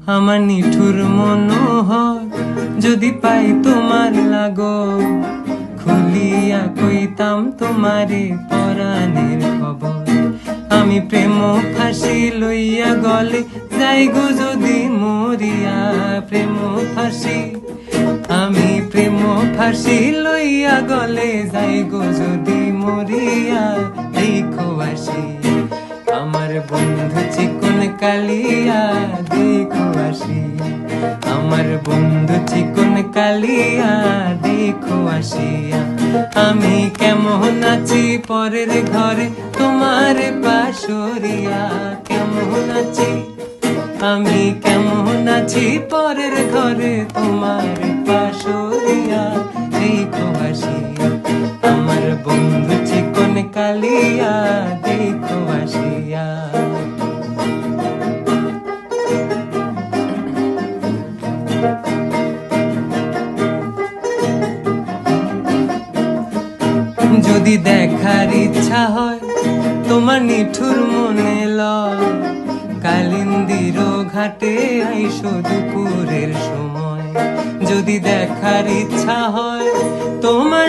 আমার নিঠুর মনোহর যদি পাই তোমার লাগো, খুলিয়া কইতাম তোমারে পরাণের খবর। আমি প্রেম ফাঁসি লইয়া গলে যাই গো যদি মরিয়া, প্রেম ফাঁসি আমি প্রেম ফাঁসি লইয়া গলে যাই গো যদি মরিয়া। দেখো আসি আমার বন্ধু চিকন কালিয়া, দেখো আসি আমার বন্ধু চিকন কালিয়া, দেখো আসিয়া। আমি কেমন আছি পরের ঘরে তোমার পাশরিয়া, কেমন আছি আমি কেমন আছি পরের ঘরে তোমার পাশরিয়া। দেখো আসিয়া আমার বন্ধু চিকন কালিয়া, দেখো আসিয়া। যদি দেখার ইচ্ছা হয় তোমার নিঠুর মনে লয়, কালিন্দির ঘাটে আইসো দুপুরের সময়। যদি দেখার ইচ্ছা হয় তোমার